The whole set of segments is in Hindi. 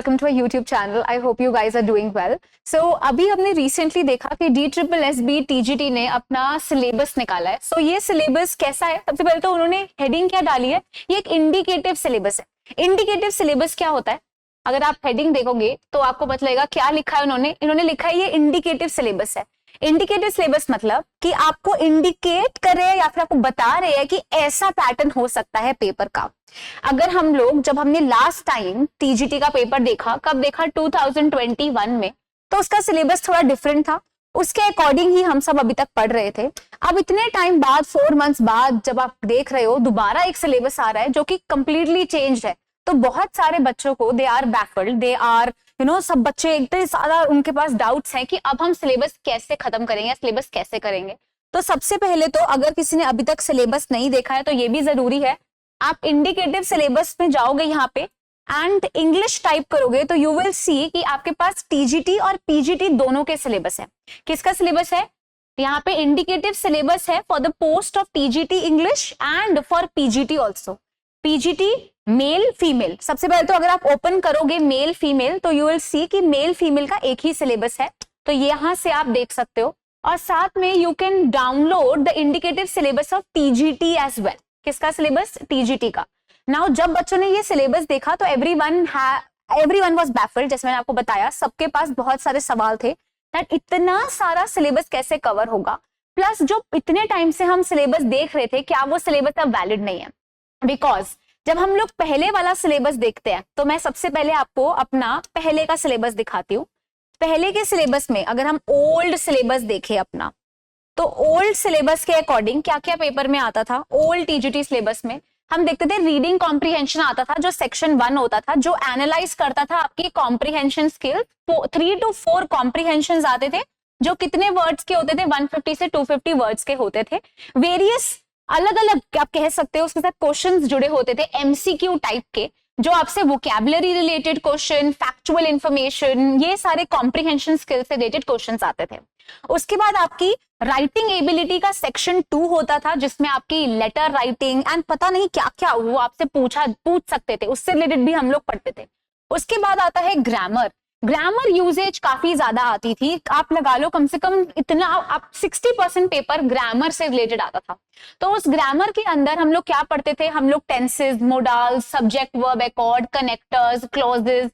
welcome to our YouTube channel. I hope you guys are doing well. So अभी हमने recently देखा कि DSSB TGT ने अपना सिलेबस निकाला है. So ये सिलेबस कैसा है? सबसे पहले तो उन्होंने हेडिंग क्या डाली है? ये एक इंडिकेटिव सिलेबस है. इंडिकेटिव सिलेबस क्या होता है? अगर आप हेडिंग देखोगे तो आपको पता लगेगा क्या लिखा है इन्होंने लिखा है ये इंडिकेटिव सिलेबस है. इंडिकेटिव सिलेबस मतलब कि आपको इंडिकेट करे या फिर आपको बता रहे हैं कि ऐसा पैटर्न हो सकता है पेपर का. अगर हम लोग जब हमने लास्ट टाइम टीजीटी का पेपर देखा, कब देखा? 2021 में, तो उसका सिलेबस थोड़ा डिफरेंट था. उसके अकॉर्डिंग ही हम सब अभी तक पढ़ रहे थे. अब इतने टाइम बाद 4 मंथ्स बाद जब आप देख रहे हो दोबारा एक सिलेबस आ रहा है जो कि कंप्लीटली चेंज्ड है, तो बहुत सारे बच्चों को they are baffled, they are सब बच्चे इतने सारा उनके पास डाउट्स हैं कि अब हम सिलेबस कैसे खत्म करेंगे, सिलेबस कैसे करेंगे. तो सबसे पहले तो अगर किसी ने अभी तक सिलेबस नहीं देखा है तो ये भी जरूरी है, आप इंडिकेटिव सिलेबस में जाओगे यहाँ पे एंड इंग्लिश टाइप करोगे तो यू विल सी कि आपके पास टीजीटी और पीजीटी दोनों के सिलेबस है. किसका सिलेबस है? यहाँ पे इंडिकेटिव सिलेबस है for the post of TGT English and for PGT also. PGT male female. सबसे पहले तो अगर आप ओपन करोगे मेल फीमेल तो यू विल सी कि मेल फीमेल का एक ही सिलेबस है, तो यहां से आप देख सकते हो. और साथ में you can download the indicative syllabus of TGT as well. किसका सिलेबस? टीजीटी का. नाउ जब बच्चों ने ये सिलेबस देखा तो एवरीवन वाज बैफल्ड. जैसे मैंने आपको बताया, सबके पास बहुत सारे सवाल थे दैट इतना सारा सिलेबस कैसे कवर होगा. प्लस जो इतने टाइम से हम सिलेबस देख रहे थे, क्या वो सिलेबस अब वैलिड नहीं है? बिकॉज जब हम लोग पहले वाला सिलेबस देखते हैं तो मैं सबसे पहले आपको अपना पहले का सिलेबस दिखाती हूँ. पहले के सिलेबस में अगर हम ओल्ड सिलेबस देखें अपना, तो ओल्ड सिलेबस के अकॉर्डिंग क्या क्या पेपर में आता था. ओल्ड टीजीटी सिलेबस में हम देखते थे रीडिंग कॉम्प्रीहेंशन आता था जो सेक्शन 1 होता था, जो एनालाइज करता था आपकी कॉम्प्रीहेंशन स्किल. 3 to 4 कॉम्प्रीहेंशन आते थे जो कितने वर्ड्स के होते थे? 150 से 250 वर्ड्स के होते थे. वेरियस अलग अलग आप कह सकते हो उसके साथ क्वेश्चंस जुड़े होते थे एमसीक्यू टाइप के, जो आपसे vocabulary related question, factual information, ये सारे कॉम्प्रीहेंशन स्किल से रिलेटेड क्वेश्चंस आते थे. उसके बाद आपकी राइटिंग एबिलिटी का सेक्शन 2 होता था जिसमें आपकी लेटर राइटिंग एंड पता नहीं क्या क्या वो आपसे पूछ सकते थे, उससे रिलेटेड भी हम लोग पढ़ते थे. उसके बाद आता है ग्रामर. ग्रामर यूजेज काफी ज्यादा आती थी. आप लगा लो कम से कम इतना आप 60% पेपर ग्रामर से रिलेटेड आता था. तो उस ग्रामर के अंदर हम लोग क्या पढ़ते थे? हम लोग tenses, modals, subject verb accord, connectors, clauses,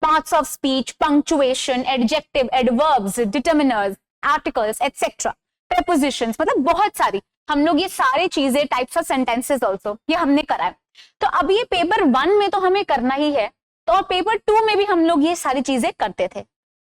parts of speech, punctuation, adjective, adverbs, determiners, articles etcetera, prepositions, मतलब बहुत सारी हम लोग ये सारी चीजें, टाइप्स ऑफ सेंटेंसेस ऑल्सो, ये हमने करा है. तो अब ये पेपर 1 में तो हमें करना ही है, तो पेपर 2 में भी हम लोग ये सारी चीजें करते थे.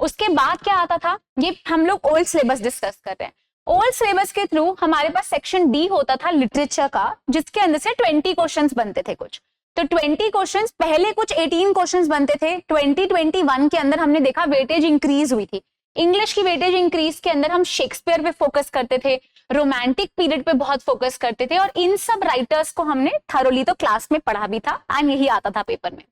उसके बाद क्या आता था? ये हम लोग ओल्ड सिलेबस डिस्कस कर रहे हैं. ओल्ड सिलेबस के थ्रू हमारे पास सेक्शन डी होता था लिटरेचर का, जिसके अंदर से 20 क्वेश्चंस बनते थे कुछ. तो 20 क्वेश्चंस, पहले कुछ 18 क्वेश्चंस बनते थे. 2021 के अंदर हमने देखा वेटेज इंक्रीज हुई थी. इंग्लिश की वेटेज इंक्रीज के अंदर हम शेक्सपियर पे फोकस करते थे, रोमांटिक पीरियड पे बहुत फोकस करते थे, और इन सब राइटर्स को हमने थरोली तो क्लास में पढ़ा भी था एंड यही आता था पेपर में.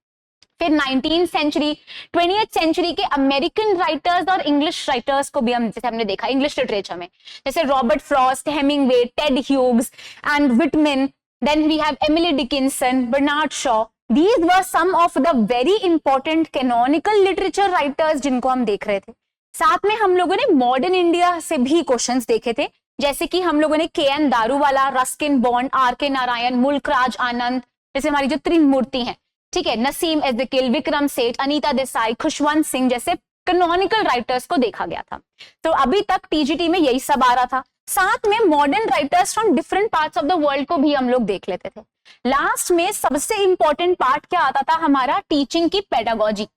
फिर 19th सेंचुरी, 20th सेंचुरी के अमेरिकन राइटर्स और इंग्लिश राइटर्स को भी हम जैसे हमने देखा इंग्लिश लिटरेचर में, जैसे Robert Frost, Hemingway, Ted Hughes and Whitman. Then we have Emily Dickinson, Bernard Shaw. These were some of the very important canonical literature writers जिनको हम देख रहे थे. साथ में हम लोगों ने मॉडर्न इंडिया से भी क्वेश्चंस देखे थे, जैसे कि हम लोगों ने K N. Daruwalla, Ruskin Bond, R K. Narayan, Mulkraj Anand, जैसे हमारी जो त्रिमूर्ति हैं, ठीक है, नसीम एज़ेकिल, विक्रम सेठ, अनीता देसाई, खुशवंत सिंह जैसे कैनोनिकल राइटर्स को देखा गया था. तो अभी तक टीजीटी में यही सब आ रहा था. साथ में modern writers from different parts of the world को भी हम लोग देख लेते थे. लास्ट में सबसे इंपॉर्टेंट पार्ट क्या आता था हमारा? टीचिंग की पेडागोजी.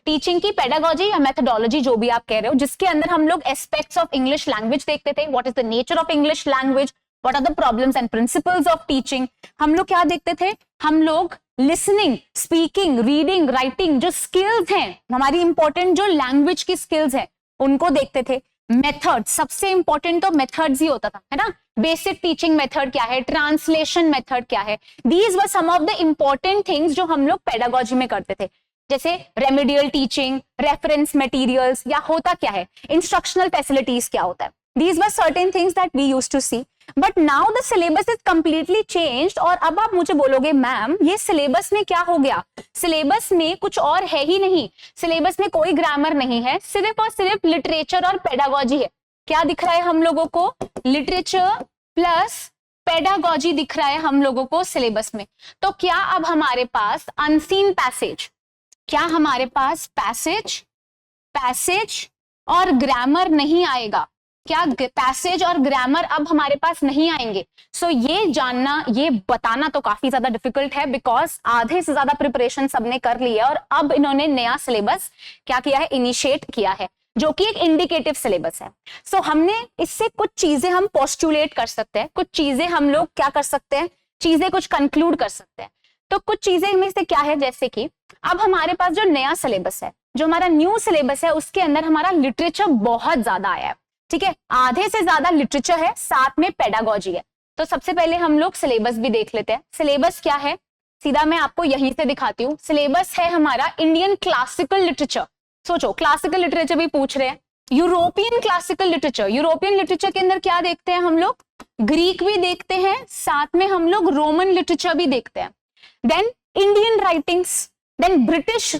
टीचिंग की पेडागोजी या मेथोडोलॉजी जो भी आप कह रहे हो, जिसके अंदर हम लोग एस्पेक्ट्स ऑफ इंग्लिश लैंग्वेज देखते थे. What is the nature of English language, what are the problems and principles of teaching. हम लोग क्या देखते थे? हम लोग लिसनिंग, स्पीकिंग, रीडिंग, राइटिंग, जो स्किल्स हैं हमारी इंपॉर्टेंट, जो लैंग्वेज की स्किल्स हैं, उनको देखते थे. मेथड, सबसे इंपॉर्टेंट तो मेथड्स ही होता था, है ना. बेसिक टीचिंग मेथड क्या है, ट्रांसलेशन मेथड क्या है. These were some of the important things जो हम लोग पेडागोजी में करते थे. जैसे रेमेडियल टीचिंग, रेफरेंस मटेरियल्स, या होता क्या है इंस्ट्रक्शनल फैसिलिटीज क्या होता है. These were certain things that we used to see. But now the syllabus is completely changed, और अब आप मुझे बोलोगे मैम ये सिलेबस में क्या हो गया, सिलेबस में कुछ और है ही नहीं, सिलेबस में कोई ग्रामर नहीं है, सिर्फ और सिर्फ लिटरेचर और पेडागोजी है। क्या दिख रहा है हम लोगों को, लिटरेचर प्लस पेडागोजी दिख रहा है हम लोगों को सिलेबस में। तो क्या अब हमारे पास अनसीन पैसेज, क्या हमारे पास पैसेज और ग्रामर नहीं आएगा, क्या पैसेज और ग्रामर अब हमारे पास नहीं आएंगे? सो ये जानना, ये बताना तो काफी ज्यादा डिफिकल्ट है, बिकॉज आधे से ज्यादा प्रिपरेशन सबने कर ली है और अब इन्होंने नया सिलेबस क्या किया है, इनिशिएट किया है, जो कि एक इंडिकेटिव सिलेबस है। सो हमने इससे कुछ चीजें हम पोस्टुलेट कर सकते हैं, कुछ चीजें हम लोग क्या कर सकते हैं, चीजें कुछ कंक्लूड कर सकते हैं। तो कुछ चीजें में से क्या है, जैसे कि अब हमारे पास जो नया सिलेबस है, जो हमारा न्यू सिलेबस है, उसके अंदर हमारा लिटरेचर बहुत ज्यादा आया है, ठीक है, आधे से ज्यादा लिटरेचर है, साथ में पेडागोजी है। तो सबसे पहले हम लोग सिलेबस भी देख लेते हैं। सिलेबस क्या है, सीधा मैं आपको यहीं से दिखाती हूँ। सिलेबस है हमारा इंडियन क्लासिकल लिटरेचर। सोचो, क्लासिकल लिटरेचर भी पूछ रहे हैं, European classical literature, European literature के अंदर क्या देखते हैं हम लोग, ग्रीक भी देखते हैं, साथ में हम लोग रोमन लिटरेचर भी देखते हैं। Then Indian writings, then British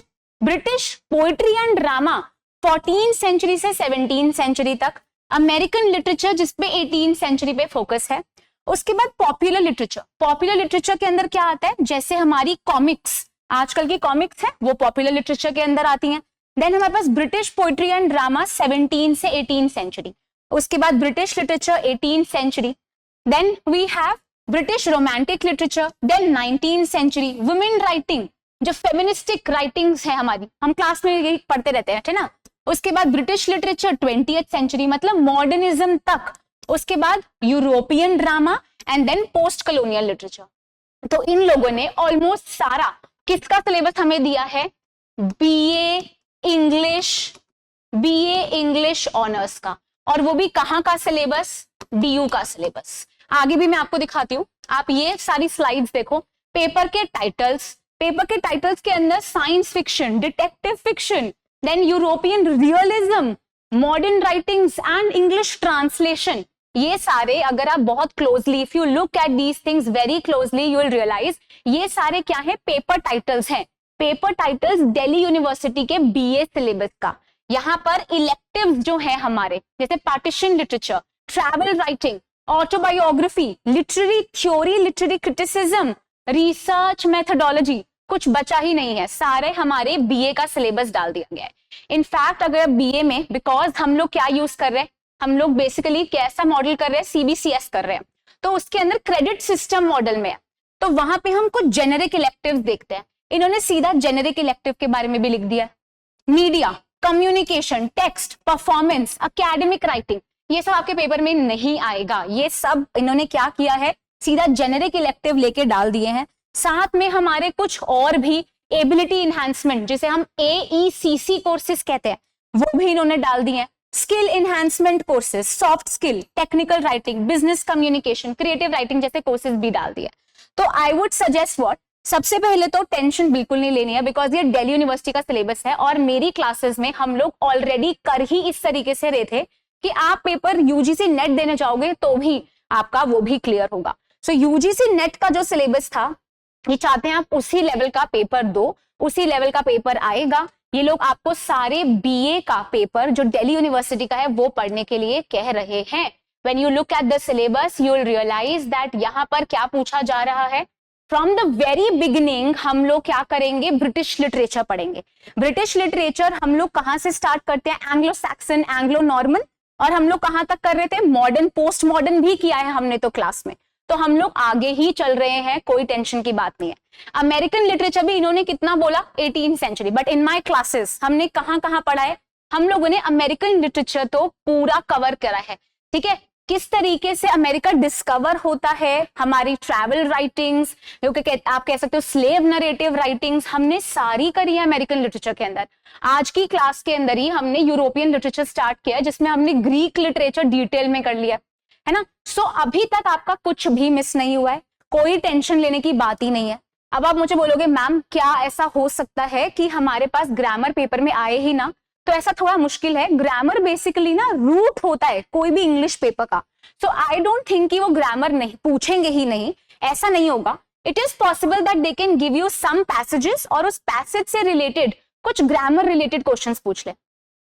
poetry and drama 14th century से 17th सेंचुरी तक, अमेरिकन लिटरेचर जिसपे 18th सेंचुरी पे फोकस है। उसके बाद पॉपुलर लिटरेचर, पॉपुलर लिटरेचर के अंदर क्या आता है, जैसे हमारी कॉमिक्स, आजकल की कॉमिक्स है वो पॉपुलर लिटरेचर के अंदर आती हैं। देन हमारे पास British poetry and drama 17th से 18th सेंचुरी, उसके बाद British literature 18th century, then we have British romantic literature, then 19th century women writing, जो फेमिनिस्टिक राइटिंग्स है हमारी, हम क्लास में यही पढ़ते रहते हैं, ठीक ना। उसके बाद ब्रिटिश लिटरेचर 20th सेंचुरी, मतलब मॉडर्निज्म तक। उसके बाद European drama and then post colonial literature. तो इन लोगों ने ऑलमोस्ट सारा किसका सिलेबस हमें दिया है, बीए इंग्लिश ऑनर्स का, और वो भी कहाँ का सिलेबस, डीयू का सिलेबस। आगे भी मैं आपको दिखाती हूँ, आप ये सारी स्लाइड्स देखो। पेपर के टाइटल्स के अंदर science fiction, detective fiction, then European realism, modern writings and English translation, ये सारे अगर आप बहुत closely, if you look at these things very closely, you will realise ये सारे क्या है, पेपर टाइटल्स हैं। पेपर टाइटल्स दिल्ली यूनिवर्सिटी के बीए सिलेबस का। यहाँ पर इलेक्टिव्स जो है हमारे, जैसे partition literature, travel writing, autobiography, literary theory, literary criticism, research methodology, कुछ बचा ही नहीं है, सारे हमारे बीए का सिलेबस डाल दिया गया है। इनफैक्ट अगर बीए में, बिकॉज हम लोग क्या यूज कर रहे हैं, हम लोग बेसिकली कैसा मॉडल कर रहे हैं, सीबीसीएस कर रहे हैं, तो उसके अंदर क्रेडिट सिस्टम मॉडल में है, तो वहां पे हम कुछ जेनेरिक इलेक्टिव्स देखते हैं। इन्होंने सीधा जेनेरिक इलेक्टिव के बारे में भी लिख दिया, media, communication, text, performance, academic writing, ये सब आपके पेपर में नहीं आएगा। ये सब इन्होंने क्या किया है, सीधा जेनेरिक इलेक्टिव लेके डाल दिए हैं। साथ में हमारे कुछ और भी एबिलिटी इनहैंसमेंट, जिसे हम AECC कोर्सेज कहते हैं, वो भी इन्होंने डाल दिए हैं। Skill enhancement courses, soft skill, technical writing, business communication, creative writing जैसे कोर्सेज भी डाल दिए। तो आई वुड सजेस्ट व्हाट, सबसे पहले तो टेंशन बिल्कुल नहीं लेनी है, बिकॉज ये दिल्ली यूनिवर्सिटी का सिलेबस है और मेरी क्लासेस में हम लोग ऑलरेडी कर ही इस तरीके से रहे थे कि आप पेपर यूजीसी नेट देने जाओगे तो भी आपका वो भी क्लियर होगा। सो यूजीसी नेट का जो सिलेबस था, ये चाहते हैं आप उसी लेवल का पेपर दो, उसी लेवल का पेपर आएगा। ये लोग आपको सारे बीए का पेपर जो दिल्ली यूनिवर्सिटी का है वो पढ़ने के लिए कह रहे हैं। When you look at the syllabus, you will realize that यहाँ पर क्या पूछा जा रहा है। फ्रॉम द वेरी बिगिनिंग हम लोग क्या करेंगे, ब्रिटिश लिटरेचर पढ़ेंगे। ब्रिटिश लिटरेचर हम लोग कहाँ से स्टार्ट करते हैं, एंग्लो सैक्सन, एंग्लो नॉर्मन, और हम लोग कहाँ तक कर रहे थे, मॉडर्न, पोस्ट मॉडर्न भी किया है हमने तो क्लास में, तो हम लोग आगे ही चल रहे हैं, कोई टेंशन की बात नहीं है। अमेरिकन लिटरेचर भी इन्होंने कितना बोला, 18th century, but in my classes हमने कहाँ कहाँ पढ़ा है, हम लोगों ने अमेरिकन लिटरेचर तो पूरा कवर करा है, ठीक है। किस तरीके से अमेरिका डिस्कवर होता है, हमारी ट्रैवल राइटिंग्स, जो कि आप कह सकते हो स्लेव नरेटिव राइटिंग्स, हमने सारी करी है अमेरिकन लिटरेचर के अंदर। आज की क्लास के अंदर ही हमने यूरोपियन लिटरेचर स्टार्ट किया, जिसमें हमने ग्रीक लिटरेचर डिटेल में कर लिया है ना। सो अभी तक आपका कुछ भी मिस नहीं हुआ है, कोई टेंशन लेने की बात ही नहीं है। अब आप मुझे बोलोगे मैम क्या ऐसा हो सकता है कि हमारे पास ग्रामर पेपर में आए ही ना, तो ऐसा थोड़ा मुश्किल है। ग्रामर बेसिकली ना रूट होता है कोई भी इंग्लिश पेपर का, सो आई डोंट थिंक कि वो ग्रामर नहीं पूछेंगे ही नहीं, ऐसा नहीं होगा। It is possible that they can give you some passages और उस पैसेज से रिलेटेड कुछ ग्रामर रिलेटेड क्वेश्चंस पूछ ले,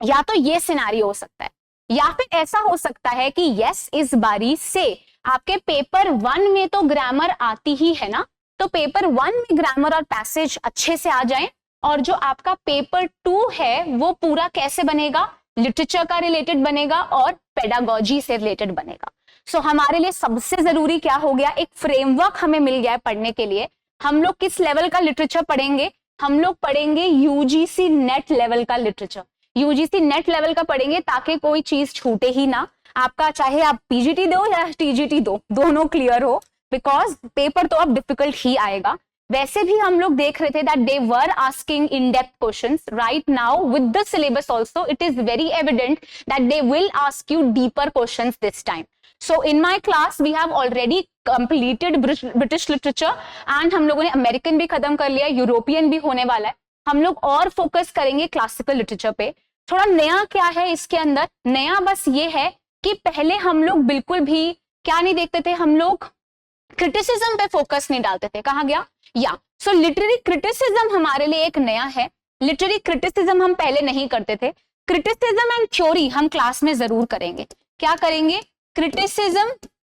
या तो ये सिनेरियो हो सकता है, या फिर ऐसा हो सकता है कि यस इस बारी से आपके पेपर 1 में तो ग्रामर आती ही है ना, तो पेपर 1 में ग्रामर और पैसेज अच्छे से आ जाए, और जो आपका पेपर 2 है वो पूरा कैसे बनेगा, लिटरेचर का रिलेटेड बनेगा और पेडागोजी से रिलेटेड बनेगा। सो हमारे लिए सबसे जरूरी क्या हो गया, एक फ्रेमवर्क हमें मिल गया है पढ़ने के लिए। हम लोग किस लेवल का लिटरेचर पढ़ेंगे, हम लोग पढ़ेंगे यूजीसी नेट लेवल का लिटरेचर, यूजीसी नेट लेवल का पढ़ेंगे ताकि कोई चीज छूटे ही ना आपका, चाहे आप पीजीटी दो या टीजीटी दो, दोनों क्लियर हो, बिकॉज पेपर तो अब डिफिकल्ट ही आएगा। वैसे भी हम लोग देख रहे थे that they were asking in depth questions right now with the syllabus also, it is very evident that they will ask you deeper questions this time. So in my class we have already completed British literature and हम लोगों ने अमेरिकन भी खत्म कर लिया, यूरोपियन भी होने वाला है। हम लोग और फोकस करेंगे क्लासिकल लिटरेचर पे। थोड़ा नया क्या है इसके अंदर, नया बस ये है कि पहले हम लोग बिल्कुल भी क्या नहीं देखते थे, हम लोग क्रिटिसिज्म पे फोकस नहीं डालते थे। कहा गया या सो लिटरेरी क्रिटिसिज्म हमारे लिए एक नया है। लिटरेरी क्रिटिसिज्म हम पहले नहीं करते थे। क्रिटिसिज्म एंड थ्योरी हम क्लास में जरूर करेंगे। क्या करेंगे, क्रिटिसिज्म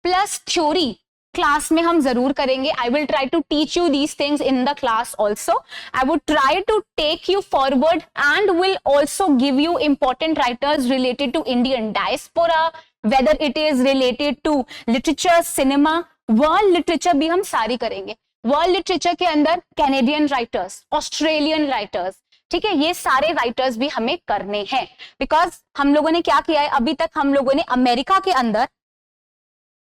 प्लस थ्योरी क्लास में हम जरूर करेंगे। I will try to teach you these things in the class also. I would try to take you forward and will also give you important writers related to Indian diaspora, whether it is related to literature, cinema, world literature भी हम सारी करेंगे। वर्ल्ड लिटरेचर के अंदर कैनेडियन राइटर्स, ऑस्ट्रेलियन राइटर्स, ठीक है, ये सारे राइटर्स भी हमें करने हैं। बिकॉज हम लोगों ने क्या किया है, अभी तक हम लोगों ने अमेरिका के अंदर,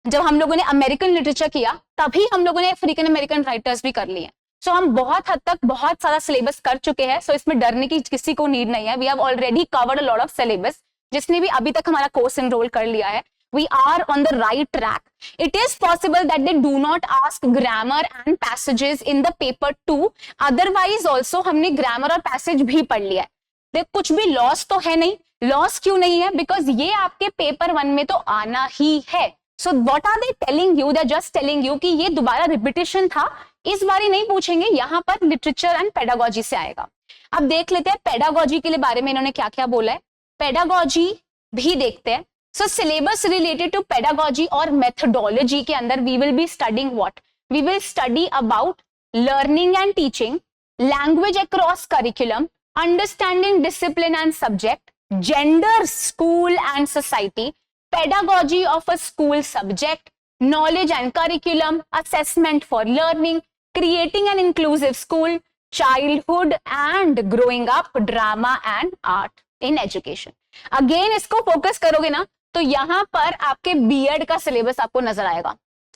जब हम लोगों ने अमेरिकन लिटरेचर किया तभी हम लोगों ने अफ्रीकन अमेरिकन राइटर्स भी कर लिए। सो हम बहुत हद तक बहुत सारा सिलेबस कर चुके हैं। सो इसमें डरने की किसी को नीड नहीं है। We have already covered a lot of syllabus. जिसने भी अभी तक हमारा कोर्स एनरोल कर लिया है, we are on the right track. It is possible that they do not ask grammar and passages in the paper 2. Otherwise also हमने grammar और passage भी पढ़ लिया है। देख कुछ भी लॉस तो है नहीं। लॉस क्यों नहीं है, बिकॉज ये आपके पेपर 1 में तो आना ही है। So what are they telling you, they just telling you कि ये दोबारा रिपीटिशन था, इस बारी नहीं पूछेंगे, यहाँ पर लिटरेचर एंड पेडागोजी से आएगा। अब देख लेते हैं पेडागोजी के लिए बारे में इन्होंने क्या क्या बोला है। पेडागोजी भी देखते हैं। So syllabus related to pedagogy और मेथोडोलॉजी के अंदर we will be studying what, we will study about learning and teaching, language across curriculum, understanding discipline and subject, gender, school and society, pedagogy of a school subject, knowledge and curriculum, assessment for learning, creating an inclusive school, childhood and growing up, drama and art in education. Again इसको फोकस करोगे ना तो यहाँ पर आपके बीएड का सिलेबस आपको नजर आएगा।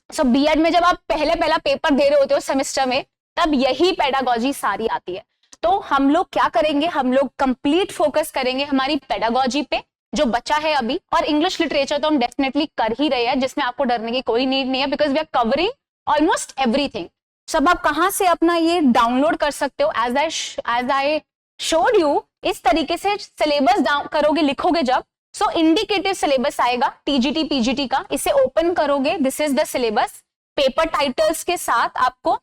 सो बीएड में जब आप पहला पेपर दे रहे होते हो सेमेस्टर में, तब यही पेडागोजी सारी आती है। तो हम लोग क्या करेंगे, हम लोग कंप्लीट फोकस करेंगे हमारी पेडागोजी पे जो बचा है अभी, और इंग्लिश लिटरेचर तो हम डेफिनेटली कर ही रहे हैं, जिसमें आपको डरने की कोई नीड नहीं है, because we are covering almost everything. सब आप कहां से अपना ये डाउनलोड कर सकते हो, एज आई शोड यू, इस तरीके से सिलेबस डाउन करोगे, लिखोगे जब, सो इंडिकेटिव सिलेबस आएगा टीजीटी पीजीटी का, इसे ओपन करोगे, this is the syllabus, paper titles के साथ आपको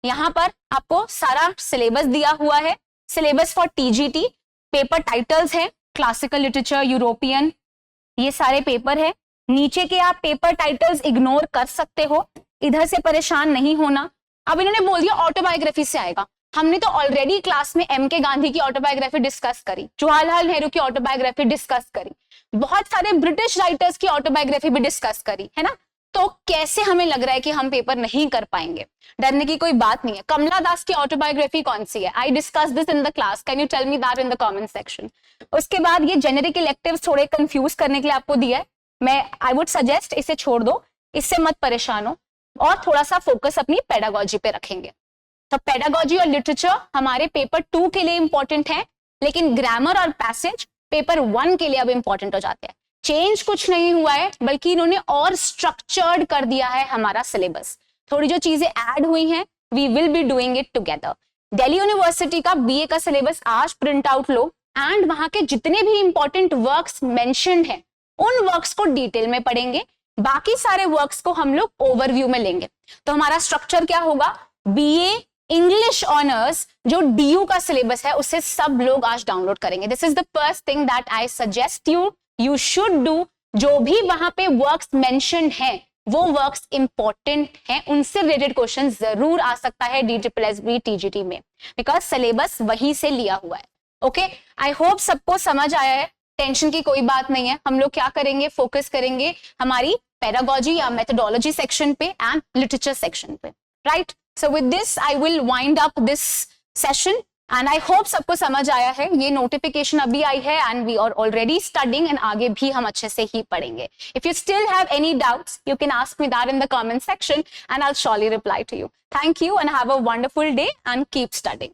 यहां पर आपको सारा सिलेबस दिया हुआ है। Syllabus for TGT, paper titles है, क्लासिकल लिटरेचर, यूरोपियन, ये सारे पेपर है। नीचे के आप पेपर टाइटल्स इग्नोर कर सकते हो, इधर से परेशान नहीं होना। अब इन्होंने बोल दिया ऑटोबायोग्राफी से आएगा। हमने तो ऑलरेडी क्लास में एम के गांधी की ऑटोबायोग्राफी डिस्कस करी, जवाहरलाल नेहरू की ऑटोबायोग्राफी डिस्कस करी, बहुत सारे ब्रिटिश राइटर्स की ऑटोबायोग्राफी भी डिस्कस करी, है ना। तो कैसे हमें लग रहा है कि हम पेपर नहीं कर पाएंगे, डरने की कोई बात नहीं है। कमला दास की ऑटोबायोग्राफी कौन सी है, I discuss this in the class, can you tell me that in the comment section. उसके बाद ये जेनेरिक इलेक्टिव्स थोड़े कंफ्यूज करने के लिए आपको दिया है, मैं आई वुड सजेस्ट इसे छोड़ दो, इससे मत परेशान हो, और थोड़ा सा फोकस अपनी पेडागोजी पे रखेंगे। तो पेडागोजी और लिटरेचर हमारे पेपर 2 के लिए इंपॉर्टेंट है, लेकिन ग्रामर और पैसेज पेपर 1 के लिए अब इंपॉर्टेंट हो जाते हैं। चेंज कुछ नहीं हुआ है, बल्कि इन्होंने और स्ट्रक्चर्ड कर दिया है हमारा सिलेबस। थोड़ी जो चीजें ऐड हुई हैं, we will be doing it together. Delhi university का बीए का सिलेबस आज प्रिंट आउट लो, एंड वहां के जितने भी इंपॉर्टेंट वर्क्स मेंशन्ड हैं उन वर्क्स को डिटेल में पढ़ेंगे, बाकी सारे वर्क्स को हम लोग ओवरव्यू में लेंगे। तो हमारा स्ट्रक्चर क्या होगा, बीए इंग्लिश ऑनर्स जो डीयू का सिलेबस है उसे सब लोग आज डाउनलोड करेंगे। This is the first thing that I suggest you should do. जो भी वहां पे वर्क्स मेंशन है वो वर्क्स इंपॉर्टेंट हैं, उनसे रिलेटेड क्वेश्चन जरूर आ सकता है DSSB TGT में, बिकॉज सिलेबस वहीं से लिया हुआ है। ओके, आई होप सबको समझ आया है, टेंशन की कोई बात नहीं है। हम लोग क्या करेंगे, फोकस करेंगे हमारी पेडागोजी या मेथोडोलॉजी सेक्शन पे एंड लिटरेचर सेक्शन पे, right. So with this I will wind up this session and I hope सबको समझ आया है। ये नोटिफिकेशन अभी आई है and we are already studying and आगे भी हम अच्छे से ही पढ़ेंगे। If you still have any doubts you can ask me that in the comment section and I will surely reply to you. Thank you and have a wonderful day and keep studying.